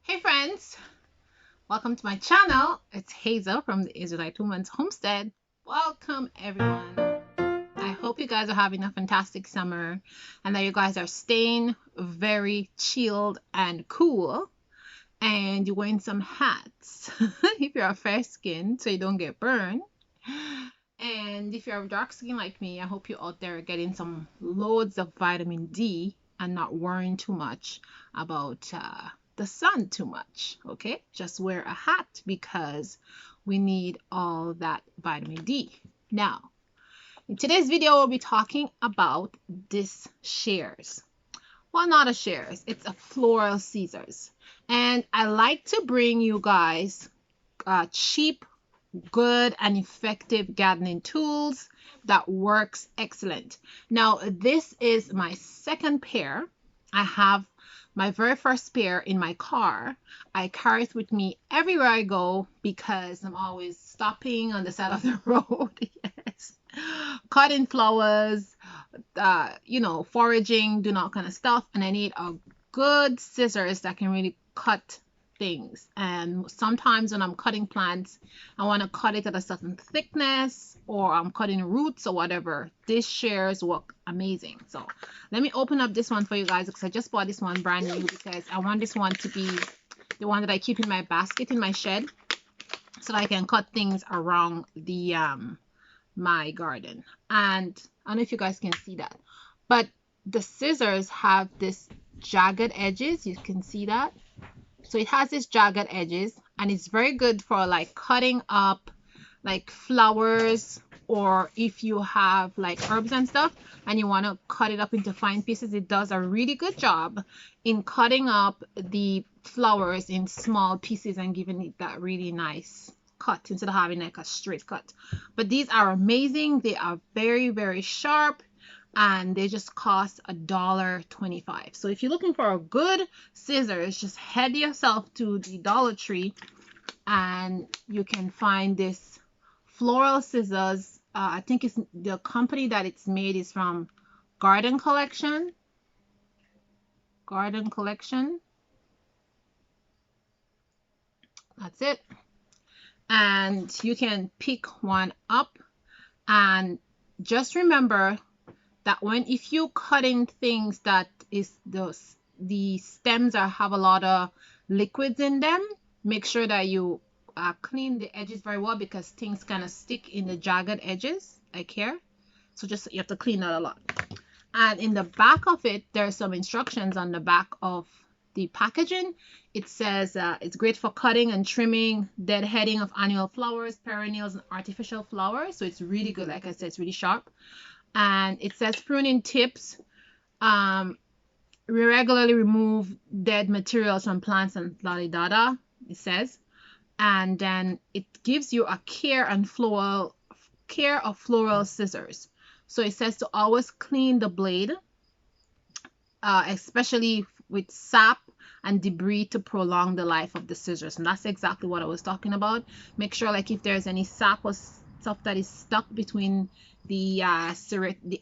Hey friends, welcome to my channel. It's Hazel from the Israelite Woman's Homestead. Welcome everyone. I hope you guys are having a fantastic summer and that you guys are staying very chilled and cool and you're wearing some hats if you're a fair skin so you don't get burned. And if you're dark skin like me, I hope you're out there getting some loads of vitamin D and not worrying too much about the sun too much. Okay, just wear a hat because we need all that vitamin D. Now, in today's video, we'll be talking about this shears. Well, not a shears, it's a floral scissors. And I like to bring you guys cheap, good and effective gardening tools that works excellent. Now this is my second pair. I have my very first pair in my car. I carry it with me everywhere I go because I'm always stopping on the side of the road. Yes, cutting flowers, foraging, doing all kind of stuff, and I need a good scissors that can really cut things. And sometimes when I'm cutting plants, I want to cut it at a certain thickness, or I'm cutting roots or whatever. These shears work amazing. So let me open up this one for you guys because I just bought this one brand new because I want this one to be the one that I keep in my basket in my shed so that I can cut things around the my garden. And I don't know if you guys can see that, but the scissors have this jagged edges. You can see that. So it has these jagged edges and it's very good for like cutting up like flowers, or if you have like herbs and stuff and you want to cut it up into fine pieces. It does a really good job in cutting up the flowers in small pieces and giving it that really nice cut instead of having like a straight cut. But these are amazing. They are very, very sharp and they just cost $1.25. So if you're looking for a good scissors, just head yourself to the Dollar Tree and you can find this floral scissors. I think it's the company that it's made is from Garden Collection. That's it. And you can pick one up, and just remember that if you cutting things that is the stems have a lot of liquids in them, make sure that you clean the edges very well because things kind of stick in the jagged edges like here. So just you have to clean that a lot. And in the back of it, there's some instructions on the back of the packaging. It says it's great for cutting and trimming deadheading of annual flowers, perennials, and artificial flowers. So it's really good. Like I said, it's really sharp. And it says pruning tips. We regularly remove dead materials from plants and la-di-da-da, it says. And then it gives you a care of floral scissors. So it says to always clean the blade, especially with sap and debris, to prolong the life of the scissors. And that's exactly what I was talking about. Make sure like if there's any sap or stuff that is stuck between the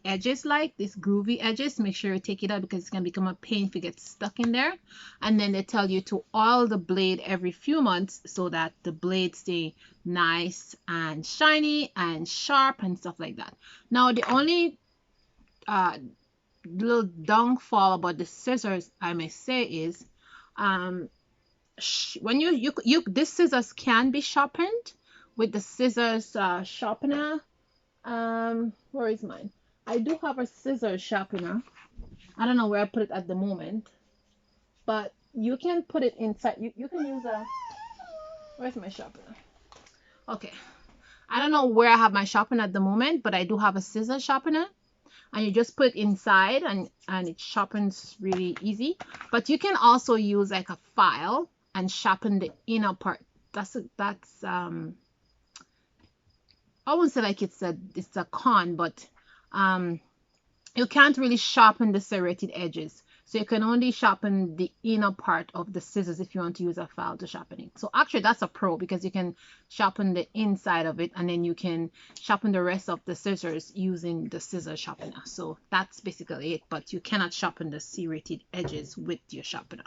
edges, like this groovy edges, make sure you take it out because it's going to become a pain if it gets stuck in there. And then they tell you to oil the blade every few months so that the blade stay nice and shiny and sharp and stuff like that. Now the only little downfall about the scissors I may say is when this scissors can be sharpened with the scissors sharpener. Where is mine? I do have a scissors sharpener. I don't know where I put it at the moment, but you can put it inside. You can use where's my sharpener? Okay, I don't know where I have my sharpener at the moment, but I do have a scissors sharpener. And you just put it inside and it sharpens really easy. But you can also use like a file and sharpen the inner part. That's I won't say like it's a con, but you can't really sharpen the serrated edges. So you can only sharpen the inner part of the scissors if you want to use a file to sharpen it. So actually that's a pro because you can sharpen the inside of it and then you can sharpen the rest of the scissors using the scissors sharpener. So that's basically it, but you cannot sharpen the serrated edges with your sharpener.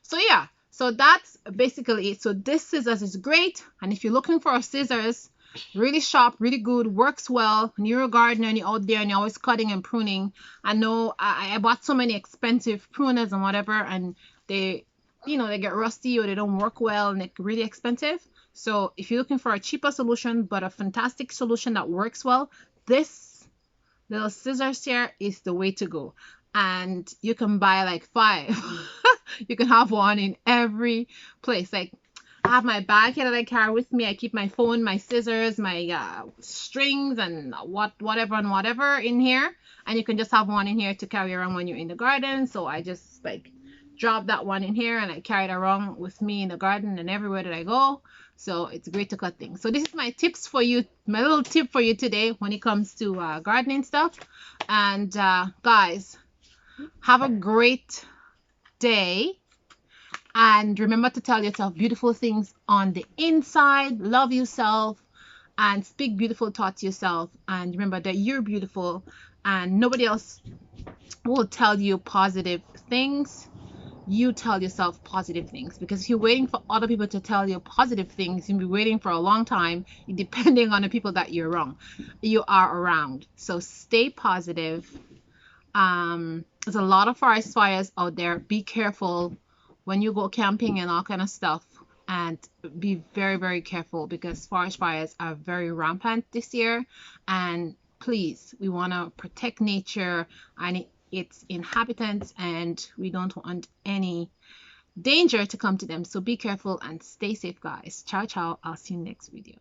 So yeah, So that's basically it. So this scissors is great, and if you're looking for a scissors really sharp, really good, works well, and you're a gardener and you're out there and you're always cutting and pruning. I know I bought so many expensive pruners and whatever, and they, they get rusty or they don't work well and they're really expensive. So if you're looking for a cheaper solution but a fantastic solution that works well, this little scissors here is the way to go. And you can buy like 5. You can have one in every place. Like, I have my bag here that I carry with me. I keep my phone, my scissors, my strings, and whatever in here. And you can just have one in here to carry around when you're in the garden. So I just like drop that one in here and I carry it around with me in the garden and everywhere that I go. So it's great to cut things. So this is my tips for you, my little tip for you today when it comes to gardening stuff. And guys, have a great day. And remember to tell yourself beautiful things on the inside. Love yourself and speak beautiful thoughts to yourself. And remember that you're beautiful and nobody else will tell you positive things. You tell yourself positive things, because if you're waiting for other people to tell you positive things, you'll be waiting for a long time, depending on the people that you are around. So stay positive. There's a lot of forest fires out there. Be careful when you go camping and all kind of stuff, and be very, very careful, because forest fires are very rampant this year. And please, we want to protect nature and its inhabitants, and we don't want any danger to come to them. So be careful and stay safe, guys. Ciao, ciao. I'll see you next video.